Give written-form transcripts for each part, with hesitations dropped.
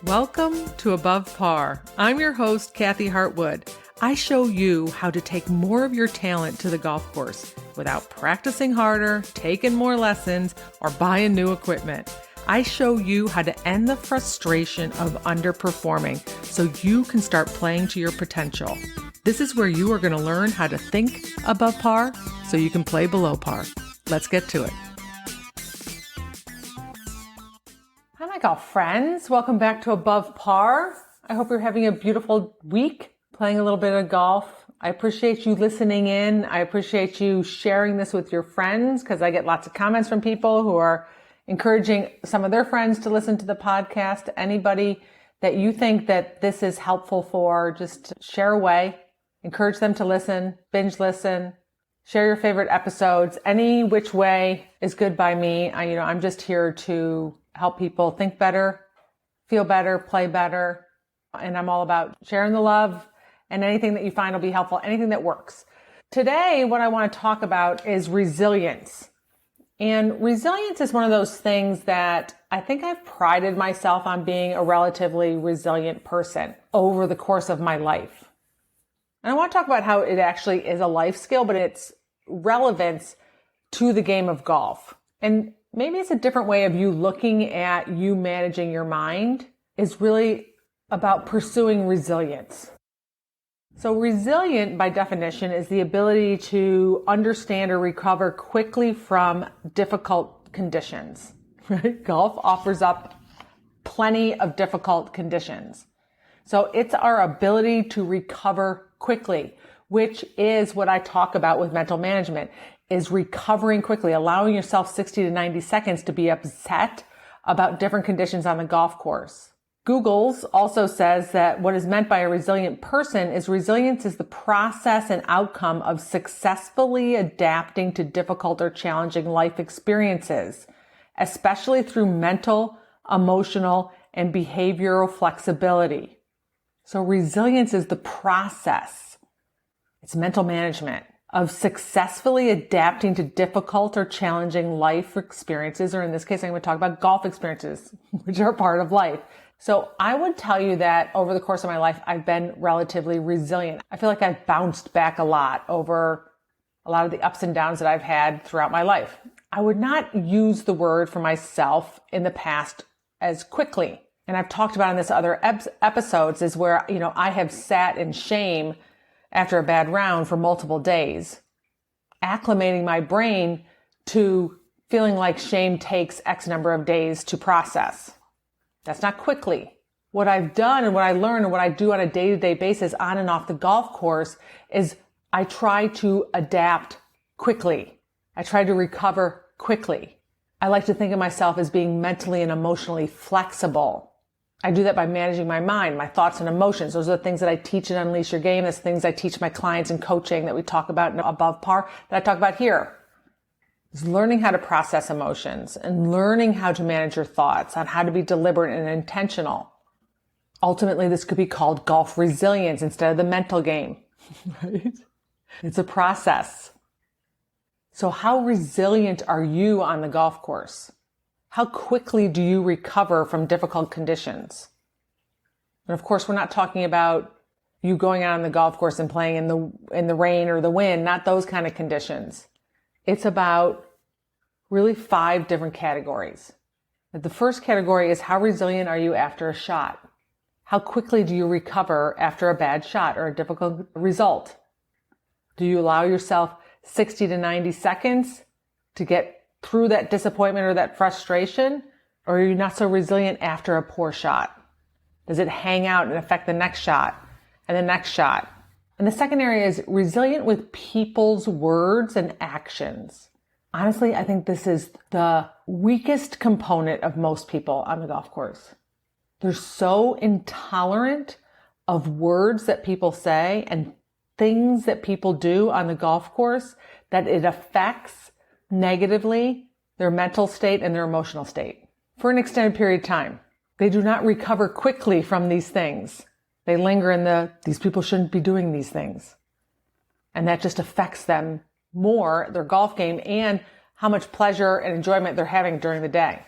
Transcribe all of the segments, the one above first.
Welcome to Above Par. I'm your host, Kathy Hartwood. I show you how to take more of your talent to the golf course without practicing harder, taking more lessons, or buying new equipment. I show you how to end the frustration of underperforming so you can start playing to your potential. This is where you are going to learn how to think above par so you can play below par. Let's get to it. Hi, my golf friends. Welcome back to Above Par. I hope you're having a beautiful week, playing a little bit of golf. I appreciate you listening in. I appreciate you sharing this with your friends because I get lots of comments from people who are encouraging some of their friends to listen to the podcast. Anybody that you think that this is helpful for, just share away. Encourage them to listen, binge listen, share your favorite episodes. Any which way is good by me. I'm just here to help people think better, feel better, play better. And I'm all about sharing the love and anything that you find will be helpful, anything that works. Today, what I want to talk about is resilience. And resilience is one of those things that I think I've prided myself on being a relatively resilient person over the course of my life. And I want to talk about how it actually is a life skill, but its relevance to the game of golf. And maybe it's a different way of you looking at you managing your mind is really about pursuing resilience. So resilient by definition is the ability to understand or recover quickly from difficult conditions, right? Golf offers up plenty of difficult conditions. So it's our ability to recover quickly, which is what I talk about with mental management, is recovering quickly, allowing yourself 60 to 90 seconds to be upset about different conditions on the golf course. Google's also says that what is meant by a resilient person is resilience is the process and outcome of successfully adapting to difficult or challenging life experiences, especially through mental, emotional, and behavioral flexibility. So resilience is the process. It's mental management of successfully adapting to difficult or challenging life experiences, or in this case, I'm going to talk about golf experiences, which are part of life. So I would tell you that over the course of my life, I've been relatively resilient. I feel like I've bounced back a lot over a lot of the ups and downs that I've had throughout my life. I would not use the word for myself in the past as quickly. And I've talked about in this other episodes is where, I have sat in shame after a bad round for multiple days, acclimating my brain to feeling like shame takes X number of days to process. That's not quickly. What I've done and what I learn and what I do on a day-to-day basis on and off the golf course is I try to adapt quickly. I try to recover quickly. I like to think of myself as being mentally and emotionally flexible. I do that by managing my mind, my thoughts and emotions. Those are the things that I teach in Unleash Your Game. That's things I teach my clients in coaching that we talk about in Above Par that I talk about here. It's learning how to process emotions and learning how to manage your thoughts, on how to be deliberate and intentional. Ultimately, this could be called golf resilience instead of the mental game, right? It's a process. So how resilient are you on the golf course? How quickly do you recover from difficult conditions? And of course, we're not talking about you going out on the golf course and playing in the rain or the wind, not those kind of conditions. It's about really 5 different categories. The first category is how resilient are you after a shot? How quickly do you recover after a bad shot or a difficult result? Do you allow yourself 60 to 90 seconds to get through that disappointment or that frustration? Or are you not so resilient after a poor shot? Does it hang out and affect the next shot and the next shot? And the second area is resilient with people's words and actions. Honestly, I think this is the weakest component of most people on the golf course. They're so intolerant of words that people say and things that people do on the golf course that it affects negatively their mental state and their emotional state for an extended period of time. They do not recover quickly from these things. They linger in these people shouldn't be doing these things. And that just affects them more, their golf game, and how much pleasure and enjoyment they're having during the day.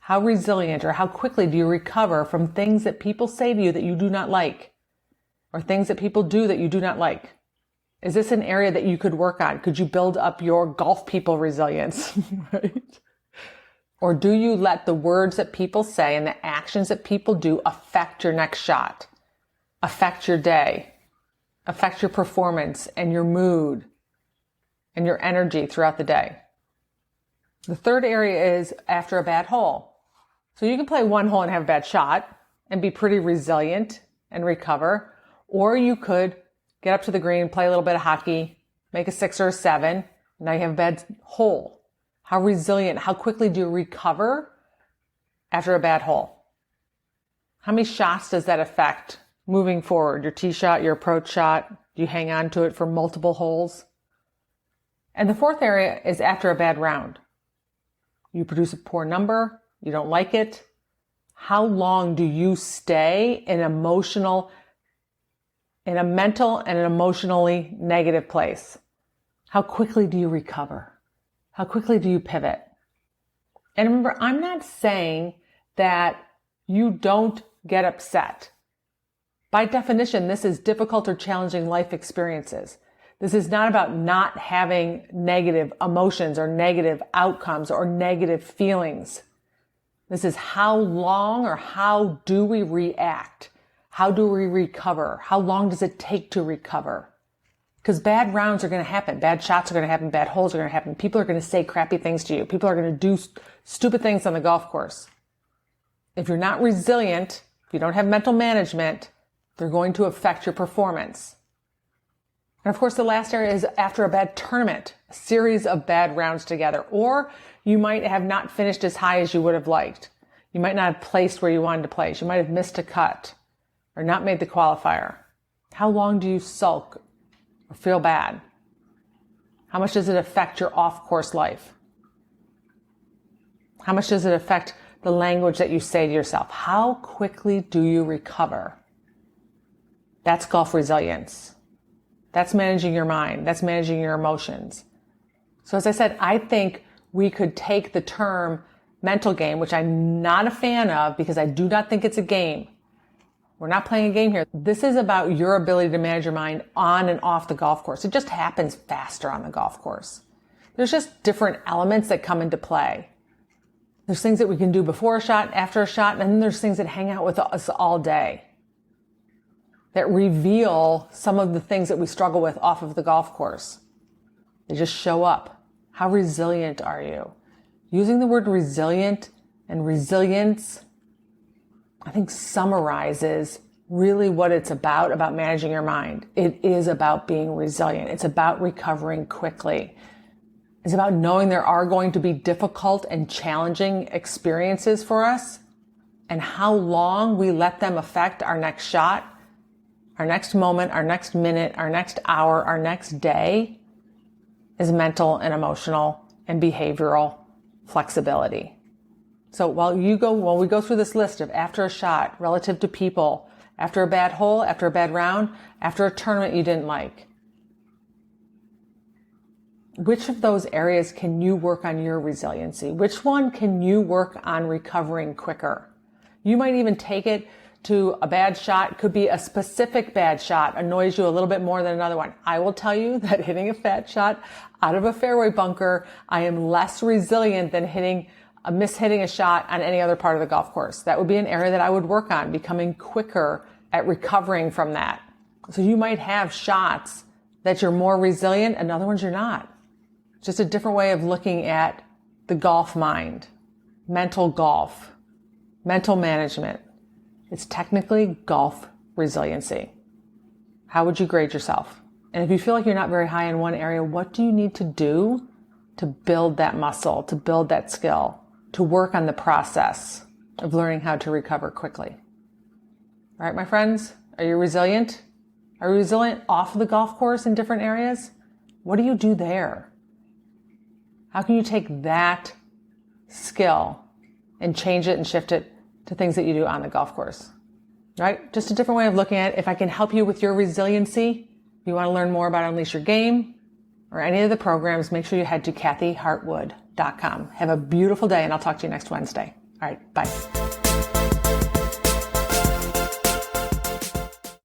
How resilient or how quickly do you recover from things that people say to you that you do not like, or things that people do that you do not like? Is this an area that you could work on? Could you build up your golf people resilience, right? Or do you let the words that people say and the actions that people do affect your next shot, affect your day, affect your performance and your mood and your energy throughout the day? The third area is after a bad hole. So you can play one hole and have a bad shot and be pretty resilient and recover. Or you could get up to the green, play a little bit of hockey, make a 6 or a 7. Now you have a bad hole. How resilient, how quickly do you recover after a bad hole? How many shots does that affect moving forward? Your tee shot, your approach shot, do you hang on to it for multiple holes? And the fourth area is after a bad round. You produce a poor number, you don't like it. How long do you stay in a mental and an emotionally negative place? How quickly do you recover? How quickly do you pivot? And remember, I'm not saying that you don't get upset. By definition, this is difficult or challenging life experiences. This is not about not having negative emotions or negative outcomes or negative feelings. This is how long or how do we react? How do we recover? How long does it take to recover? Because bad rounds are going to happen. Bad shots are going to happen. Bad holes are going to happen. People are going to say crappy things to you. People are going to do stupid things on the golf course. If you're not resilient, if you don't have mental management, they're going to affect your performance. And of course, the last area is after a bad tournament, a series of bad rounds together. Or you might have not finished as high as you would have liked. You might not have placed where you wanted to place. You might have missed a cut or not made the qualifier. How long do you sulk or feel bad? How much does it affect your off-course life? How much does it affect the language that you say to yourself? How quickly do you recover? That's golf resilience. That's managing your mind. That's managing your emotions. So as I said, I think we could take the term mental game, which I'm not a fan of because I do not think it's a game. We're not playing a game here. This is about your ability to manage your mind on and off the golf course. It just happens faster on the golf course. There's just different elements that come into play. There's things that we can do before a shot, after a shot, and then there's things that hang out with us all day that reveal some of the things that we struggle with off of the golf course. They just show up. How resilient are you? Using the word resilient and resilience, I think summarizes really what it's about managing your mind. It is about being resilient. It's about recovering quickly. It's about knowing there are going to be difficult and challenging experiences for us, and how long we let them affect our next shot, our next moment, our next minute, our next hour, our next day is mental and emotional and behavioral flexibility. So while we go through this list of after a shot, relative to people, after a bad hole, after a bad round, after a tournament you didn't like, which of those areas can you work on your resiliency? Which one can you work on recovering quicker? You might even take it to a bad shot. Could be a specific bad shot annoys you a little bit more than another one. I will tell you that hitting a fat shot out of a fairway bunker, I am less resilient than mishitting a shot on any other part of the golf course. That would be an area that I would work on, becoming quicker at recovering from that. So you might have shots that you're more resilient and other ones you're not. Just a different way of looking at the golf mind, mental golf, mental management. It's technically golf resiliency. How would you grade yourself? And if you feel like you're not very high in one area, what do you need to do to build that muscle, to build that skill, to work on the process of learning how to recover quickly? All right, my friends, are you resilient? Are you resilient off the golf course in different areas? What do you do there? How can you take that skill and change it and shift it to things that you do on the golf course? Right? Just a different way of looking at it. If I can help you with your resiliency, if you want to learn more about Unleash Your Game or any of the programs, make sure you head to kathyhartwood.com. Have a beautiful day, and I'll talk to you next Wednesday. All right, bye.